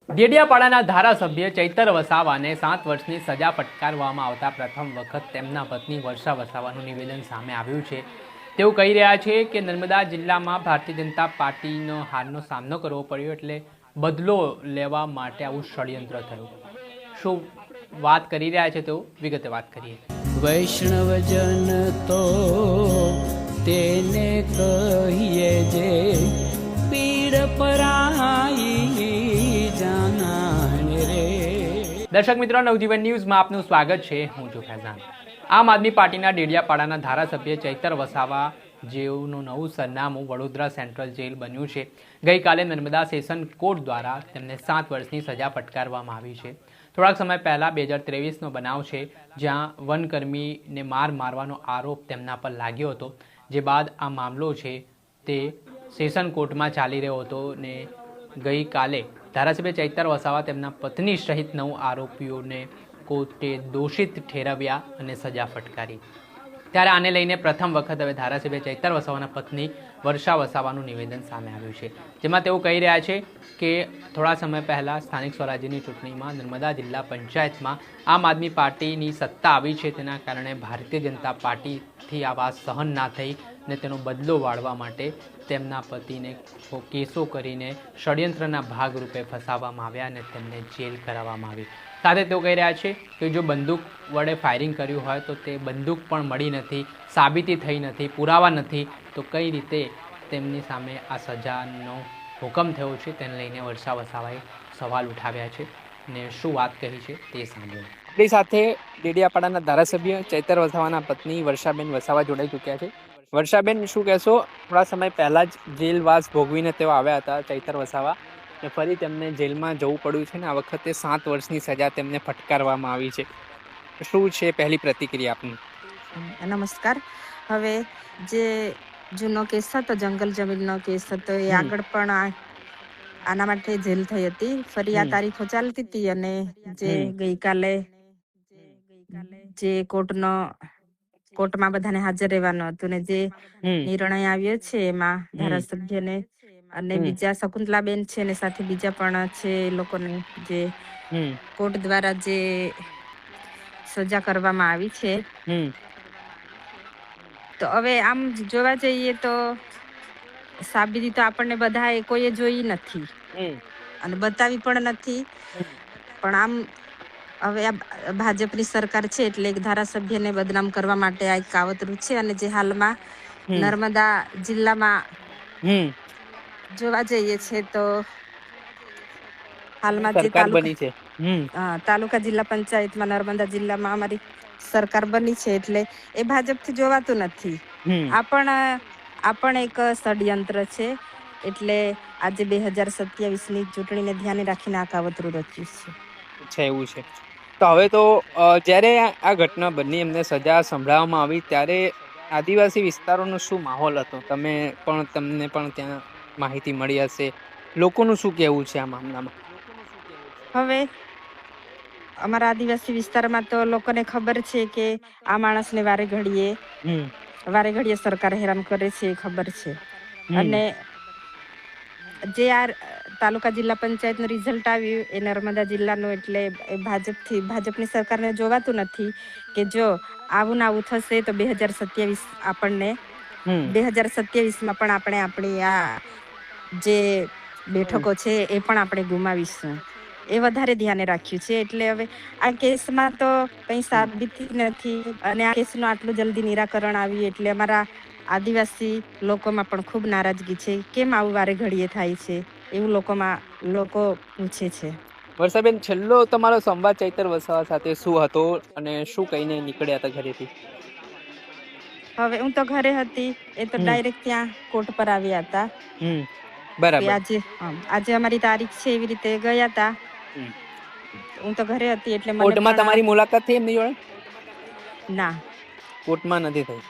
ડેડિયાપાડાના ધારાસભ્ય ચૈતર વસાવાને 7 વર્ષની સજા ફટકારવામાં આવતા પ્રથમ વખત તેમના પત્ની વર્ષા વસાવાનું નિવેદન સામે આવ્યું છે। તેઓ કહી રહ્યા છે કે નર્મદા જિલ્લામાં ભારતીય જનતા પાર્ટીનો હારનો સામનો કરવો પડ્યો એટલે બદલો લેવા માટે આવું ષડયંત્ર થયું। શું વાત કરી રહ્યા છે તેઓ વિગતે વાત કરીએ। વૈષ્ણવજન તો તેને કહીએ જે પીડ પરાઈ જાનાને રે। દર્શક મિત્રો, નવજીવન ન્યૂઝમાં આપનું સ્વાગત છે। હું છું ફૈઝાન। આમ આદમી પાર્ટીના ડેડિયાપાડાના ધારાસભ્ય ચૈતર વસાવા જેઓનું નવું સરનામું વડોદરા સેન્ટ્રલ જેલ બન્યું છે, ગઈકાલે નર્મદા સેશન કોર્ટ દ્વારા તેમને 7 વર્ષની સજા ફટકારવામાં આવી છે। થોડાક સમય પહેલાં 2023નો બનાવ છે, જ્યાં વનકર્મીને મારવાનો આરોપ તેમના પર લાગ્યો હતો। જે બાદ આ મામલો છે તે સેશન કોર્ટમાં ચાલી રહ્યો હતો ને ગઈકાલે ધારાસભ્ય ચૈતર વસાવા તેમના પત્ની સહિત 9 આરોપીઓને કોર્ટે દોષિત ઠેરવ્યા અને સજા ફટકારી। ત્યારે આને લઈને પ્રથમ વખત હવે ધારાસભ્ય ચૈતર વસાવાના પત્ની વર્ષા વસાવાનું નિવેદન સામે આવ્યું છે, જેમાં તેઓ કહી રહ્યા છે કે થોડા સમય પહેલાં સ્થાનિક સ્વરાજ્યની ચૂંટણીમાં નર્મદા જિલ્લા પંચાયતમાં આમ આદમી પાર્ટીની સત્તા આવી છે, તેના કારણે ભારતીય જનતા પાર્ટીથી આ વાત સહન ના થઈ ને તેનો બદલો વાળવા માટે તેમના પતિને કેસો કરીને ષડયંત્રના ભાગરૂપે ફસાવવામાં આવ્યા અને તેમને જેલ કરાવવામાં આવી। સાથે તેઓ કહી રહ્યા છે કે જો બંદૂક વડે ફાયરિંગ કર્યું હોય તો તે બંદૂક પણ મળી નથી, સાબિતી થઈ નથી, પુરાવા નથી, તો કઈ રીતે તેમની સામે આ સજાનો હુકમ થયો છે તેને લઈને વર્ષા વસાવાએ સવાલ ઉઠાવ્યા છે અને શું વાત કહી છે તે સાંભળો। આપણી સાથે ડેડિયાપાડાના ધારાસભ્ય ચૈતર વસાવાના પત્ની વર્ષાબેન વસાવા જોડાઈ ચૂક્યા છે। વર્ષાબેન, શું કહેશો? થોડા સમય પહેલાં જ જેલવાસ ભોગવીને તેઓ આવ્યા હતા ચૈતર વસાવા, ને ફરી તેમને જેલમાં જવું પડ્યું છે ને આ વખતે 7 વર્ષની સજા તેમને ફટકારવામાં આવી છે। શું છે પહેલી પ્રતિક્રિયા આપની? નમસ્કાર। હવે જે જૂનો કેસ હતો, જંગલ જમીનનો કેસ હતો, એ આગળ પણ આના માટે જેલ થઈ હતી। ફરી આ તારીખો ચાલતી હતી અને જે ગઈકાલે જે કોર્ટમાં બધાને હાજર રહેવાનું હતું ને જે નિર્ણય આવ્યો છે એમાં ધારાસભ્યને અને બીજા શકુંતલાબેન છે ને સાથે બીજા પણ છે, એ લોકોને જે કોર્ટ દ્વારા જે સજા કરવામાં આવી છે, તો હવે આમ જોવા જઈએ તો સાબિતી તો આપણને બધા કોઈએ જોઈ નથી અને બતાવી પણ નથી, પણ આમ હવે આ ભાજપની સરકાર છે એટલે એક ધારાસભ્યને બદનામ કરવા માટે આ એક કાવતરું છે। અને જે હાલમાં નર્મદા જિલ્લામાં જોવા જઈએ છે તો હાલમાં જે તાલુકા જિલ્લા પંચાયતમાં નર્મદા જિલ્લામાં અમારી સરકાર બની છે એટલે એ ભાજપથી જોવાતું નથી। આ પણ એક ષડયંત્ર છે, એટલે આજે 2027ની ચૂંટણીને ધ્યાને રાખીને આ કાવતરું રચ્યું છે। એવું છે તો હવે તો જ્યારે આ ઘટના બની, એમને સજા સંભળાવવામાં આવી, ત્યારે આદિવાસી વિસ્તારોનો શું માહોલ હતો? તમને પણ ત્યાં માહિતી મળી હશે, લોકોનું શું કહેવું છે આ મામલામાં? હવે અમારા આદિવાસી વિસ્તારમાં તો લોકોને ખબર છે કે આ માણસને વારે ઘડીએ સરકાર હેરાન કરે છે, એ ખબર છે। અને જે આ તાલુકા જિલ્લા પંચાયતનું રિઝલ્ટ આવ્યું એ નર્મદા જિલ્લાનું, એટલે એ ભાજપની સરકારને જોવાતું નથી કે જો આવું ને આવું થશે તો 2027 આપણને 2027માં પણ આપણે આપણી આ જે બેઠકો છે એ પણ આપણે ગુમાવીશું, એ વધારે ધ્યાને રાખ્યું છે। એટલે હવે આ કેસમાં તો કંઈ સાબિતી નથી અને આ કેસનું આટલું જલ્દી નિરાકરણ આવ્યું એટલે અમારા આદિવાસી લોકોમાં પણ ખૂબ નારાજગી છે। કેમ આવું વારે ઘડીએ થાય છે એવું લોકો પૂછે છે। વર્ષાબેન, છેલ્લો તમારો સંવાદ ચૈતર વસાવા સાથે શું હતો અને શું કહીને નીકળ્યા હતા ઘરેથી? હવે હું તો ઘરે હતી, એ તો ડાયરેક્ટ ત્યાં કોર્ટ પર આવ્યા હતા। બરાબર। આજે અમારી તારીખ છે એવી રીતે ગયા હતા। હું તો ઘરે હતી એટલે કોર્ટમાં તમારી મુલાકાત થઈ એમની જોડે? ના, કોર્ટમાં નથી થઈ।